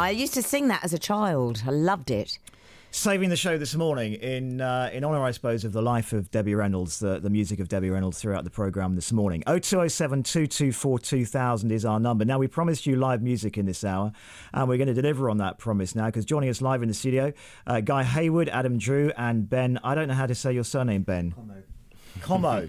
I used to sing that as a child. I loved it. Saving the show this morning in honour, I suppose, of the life of Debbie Reynolds, the music of Debbie Reynolds throughout the programme this morning. 0207 224 2000 is our number. Now, we promised you live music in this hour, and we're going to deliver on that promise now, because joining us live in the studio, Guy Hayward, Adam Drew, and Ben, I don't know how to say your surname, Ben. Como,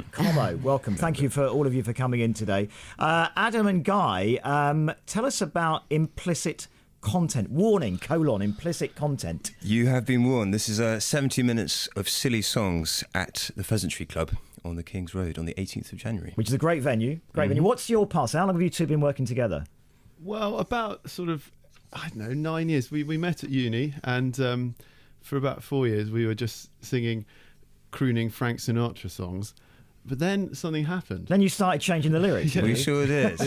welcome. Thank you for all of you for coming in today. Adam and Guy, tell us about implicit content. Warning, implicit content. You have been warned. This is 70 minutes of silly songs at the Pheasantry Club on the King's Road on the 18th of January. Which is a great venue. Venue. What's your past? How long have you two been working together? Well, about sort of, 9 years. We met at uni, and for about 4 years we were just singing, crooning Frank Sinatra songs. But then something happened. Then you started changing the lyrics. We sure did.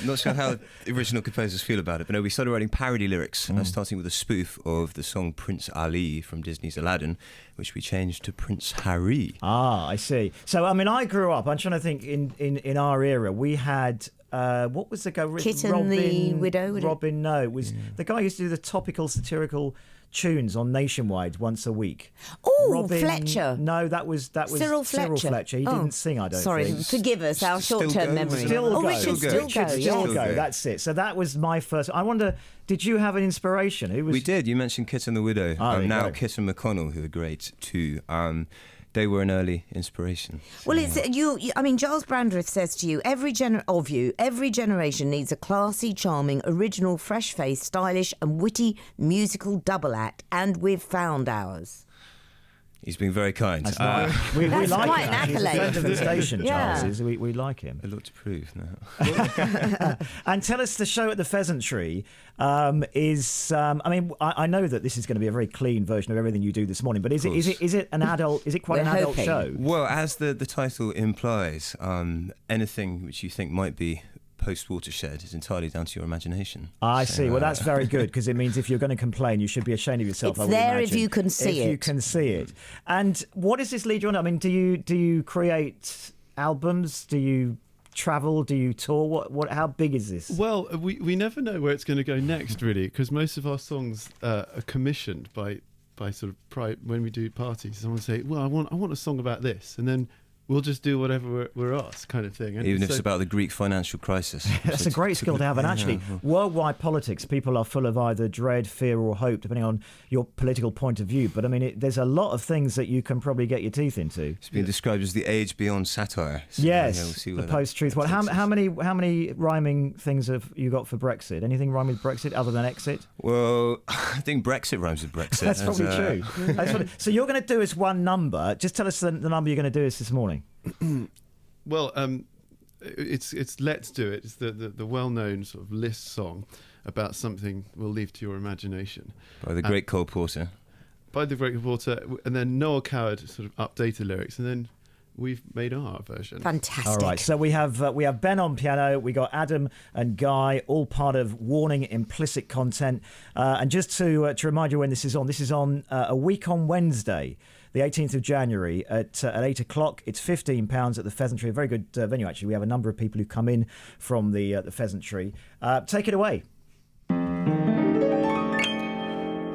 Not sure how the original composers feel about it, but no, we started writing parody lyrics, starting with a spoof of the song Prince Ali from Disney's Aladdin, which we changed to Prince Harry. Ah, I see. So, I mean, I grew up, I'm trying to think, in our era, we had... what was the guy? Kitten the Widow? Robin, no. It was the guy who used to do the topical satirical tunes on Nationwide once a week. Oh, Fletcher. No, that was Cyril Fletcher. He didn't sing, I don't think. Sorry, forgive us, our short-term memory. Still go. Richard Still Go. That's it. So that was my first... I wonder, did you have an inspiration? We did. You mentioned Kit and the Widow. Now go. Kit and McConnell, who are great too. They were an early inspiration. Well, it's you. I mean, Giles Brandreth says to you, every generation needs a classy, charming, original, fresh-faced, stylish and witty musical double act, and we've found ours. He's been very kind. We like quite that. an He's a accolade. friend of the station, Yeah. Charles. We like him. A lot to prove now. And tell us, the show at the Pheasantry is... I know that this is going to be a very clean version of everything you do this morning, but is it an adult? Is it quite an adult show? Well, as the title implies, anything which you think might be post-Watershed is entirely down to your imagination. I see. Well, that's very good, because it means if you're going to complain, you should be ashamed of yourself. It's there if you can see it. If you can see it. And what does this lead you on? I mean, do you create albums? Do you travel? Do you tour? How big is this? Well, we never know where it's going to go next, really, because most of our songs are commissioned by sort of when we do parties. Someone say, "Well, I want a song about this," and then we'll just do whatever we're asked, kind of thing. And even if it's about the Greek financial crisis. That's a great skill to have. And actually, worldwide politics, people are full of either dread, fear or hope, depending on your political point of view. But I mean, there's a lot of things that you can probably get your teeth into. It's been described as the age beyond satire. So yes, we'll see the post-truth one. How many rhyming things have you got for Brexit? Anything rhyme with Brexit other than exit? Well, I think Brexit rhymes with Brexit. That's probably true. So you're going to do us one number. Just tell us the number you're going to do us this morning. Well, it's Let's Do It. It's the well-known sort of list song about something we'll leave to your imagination. By the great Cole Porter. And then Noel Coward sort of updated lyrics, and then we've made our version. Fantastic. All right, so we have Ben on piano, we got Adam and Guy, all part of Warning Implicit Content. And just to remind you when this is on a week on Wednesday, the 18th of January at 8 o'clock. It's £15 at the Pheasantry, a very good venue, actually. We have a number of people who come in from the Pheasantry. Take it away.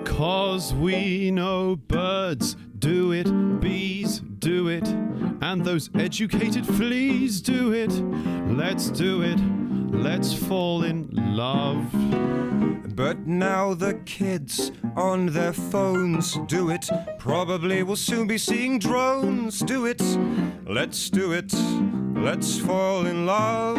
'Cause we know birds do it, bees do it, and those educated fleas do it. Let's do it, let's fall in love. But now the kids on their phones do it. Probably we'll soon be seeing drones do it. Let's do it, let's fall in love.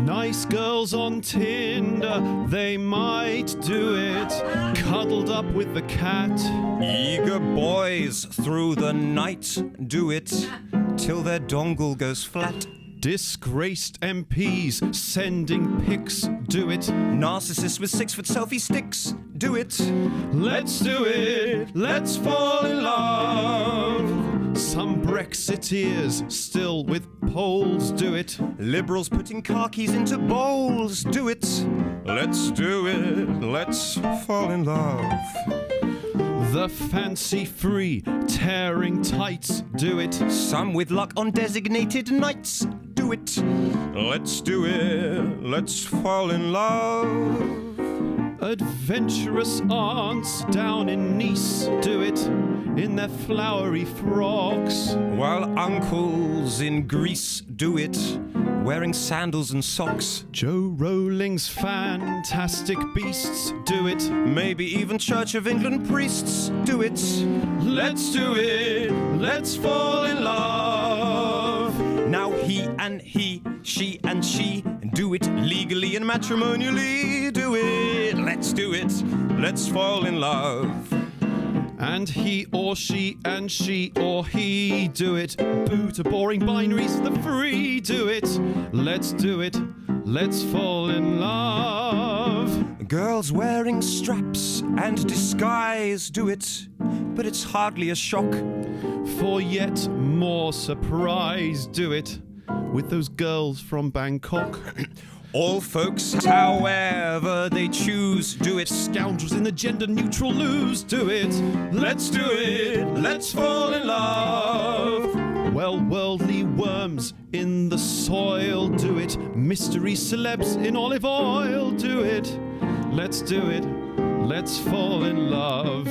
Nice girls on Tinder, they might do it, cuddled up with the cat. Eager boys through the night do it, till their dongle goes flat. Disgraced MPs sending pics do it. Narcissists with 6-foot selfie sticks do it. Let's do it, let's fall in love. Some Brexiteers still with polls do it. Liberals putting car keys into bowls do it. Let's do it, let's fall in love. The fancy-free tearing tights do it. Some with luck on designated nights do it. Let's do it, let's fall in love. Adventurous aunts down in Nice do it in their flowery frocks, while uncles in Greece do it, wearing sandals and socks. Joe Rowling's fantastic beasts do it. Maybe even Church of England priests do it. Let's do it, let's fall in love. Now he and he, she and she do it legally and matrimonially. Do it, let's do it, let's fall in love. And he or she and she or he do it. Boo to boring binaries, the free do it. Let's do it, let's fall in love. Girls wearing straps and disguise do it, but it's hardly a shock. For yet more surprise do it with those girls from Bangkok. All folks, however they choose, do it. Scoundrels in the gender-neutral loos do it. Let's do it, let's fall in love. Well, worldly worms in the soil do it. Mystery celebs in olive oil do it. Let's do it, let's fall in love.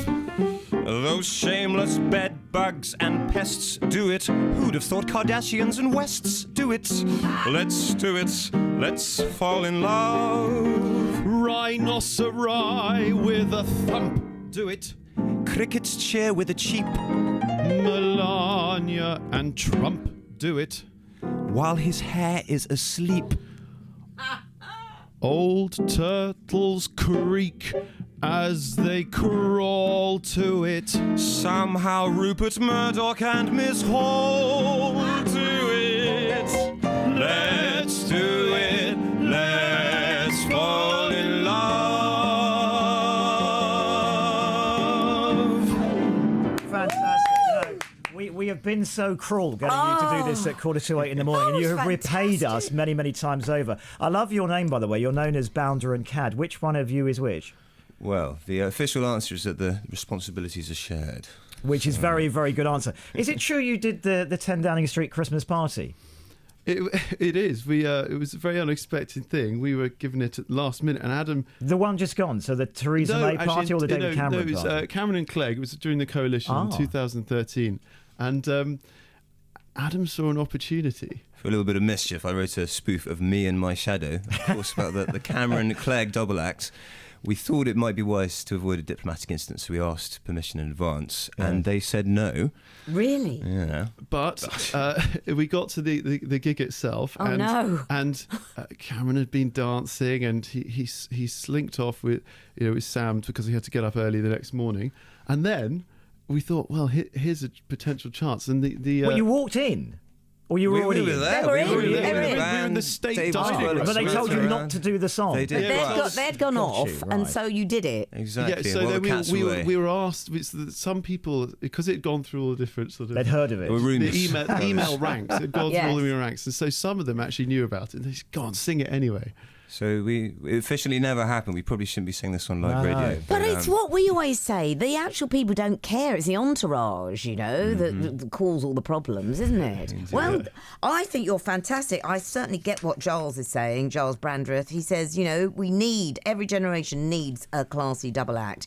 Those shameless bed bugs and pests do it. Who'd have thought Kardashians and Wests do it? Let's do it, let's fall in love. Rhinoceri with a thump do it. Crickets cheer with a cheep, Melania and Trump do it. while his hair is asleep. Old turtles creak as they crawl to it. Somehow Rupert Murdoch and Miss Hall do it. Let's do it, let's fall in love. Fantastic. We have been so cruel getting you to do this at 7:45 in the morning, and you have repaid us many, many times over. I love your name, by the way. You're known as Bounder and Cad. Which one of you is which? Well, the official answer is that the responsibilities are shared. Which is very, very good answer. Is it true you did the 10 Downing Street Christmas party? It is. It was a very unexpected thing. We were given it at the last minute, and Adam. The one just gone. So the Theresa May party or the David Cameron it was party? Cameron and Clegg. It was during the coalition in 2013, and Adam saw an opportunity. For a little bit of mischief, I wrote a spoof of Me and My Shadow, of course, about the Cameron Clegg double act. We thought it might be wise to avoid a diplomatic incident, so we asked permission in advance, and they said no. Really? Yeah. But we got to the gig itself. Oh, no. And Cameron had been dancing, and he slinked off with Sam because he had to get up early the next morning. And then we thought, well, here's a potential chance. And Well, you walked in? Or you were already were there. They were in. We were They were in. We were in the state David dining Sperling room. But they told you around. not to do the song. They did. They'd gone off, you, and right. so you did it. Exactly. Yeah, so While then the cats we away. were asked. Some people, because it had gone through all the different sort of They'd heard of it. There were rumours. the email ranks. It had gone through all the Yes. email ranks, and so some of them actually knew about it. And they said, "Go on, sing it anyway." So it officially never happened. We probably shouldn't be saying this on live No. radio. But it's what we always say. The actual people don't care. It's the entourage, that cause all the problems, isn't it? Well, I think you're fantastic. I certainly get what Giles is saying, Giles Brandreth. He says, every generation needs a classy double act.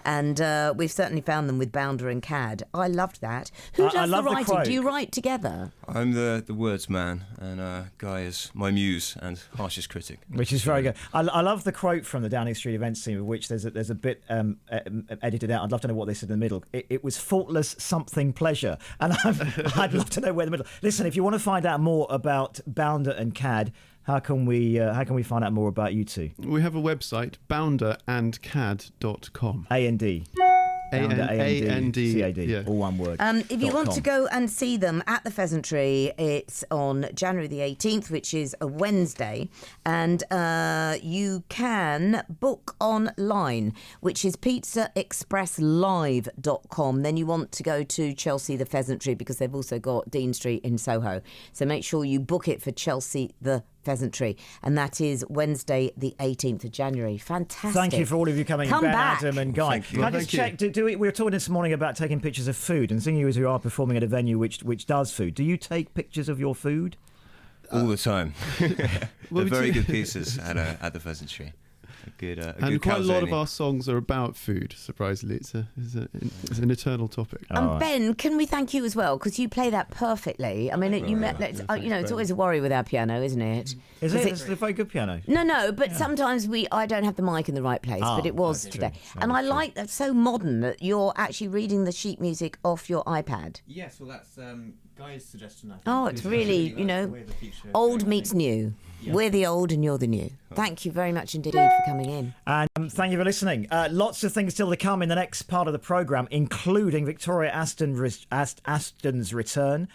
And we've certainly found them with Bounder and Cad. I loved that. Who does I the love the writing? quote. Do you write together? I'm the words man, and Guy is my muse and harshest critic. Which is very good. I love the quote from the Downing Street events team, of which there's a bit edited out. I'd love to know what they said in the middle. It was faultless something pleasure, and I'd love to know where the middle. Listen, if you want to find out more about Bounder and Cad, how can we find out more about you two? We have a website, bounderandcad.com. A&D. A-N-D, CAD, all one word. If you want .com. to go and see them at the Pheasantry, it's on January the 18th, which is a Wednesday, and you can book online, which is pizzaexpresslive.com. Then you want to go to Chelsea the Pheasantry because they've also got Dean Street in Soho. So make sure you book it for Chelsea the Pheasantry, and that is Wednesday the 18th of January. Fantastic. Thank you for all of you coming. Come Ben, back. Adam and Guy. Thank you. Can I just check, we were talking this morning about taking pictures of food, and seeing you as you are performing at a venue which does food, do you take pictures of your food? All the time. Well, They're very do- good pieces at the Pheasantry. good And quite a lot of calzone. our songs are about food. Surprisingly, it's an eternal topic. And Ben, can we thank you as well? Because you play that perfectly. I mean, it's always a worry with our piano, isn't it? Is it? It's a very good piano. No, but sometimes I don't have the mic in the right place, but it was today. And I like that, so modern that you're actually reading the sheet music off your iPad. Yes, well, that's Guy's suggestion. I think. Oh, it's really, old meets new. Yeah. We're the old and you're the new. Thank you very much indeed for coming in. And thank you for listening. Lots of things still to come in the next part of the programme, including Victoria Aston's return.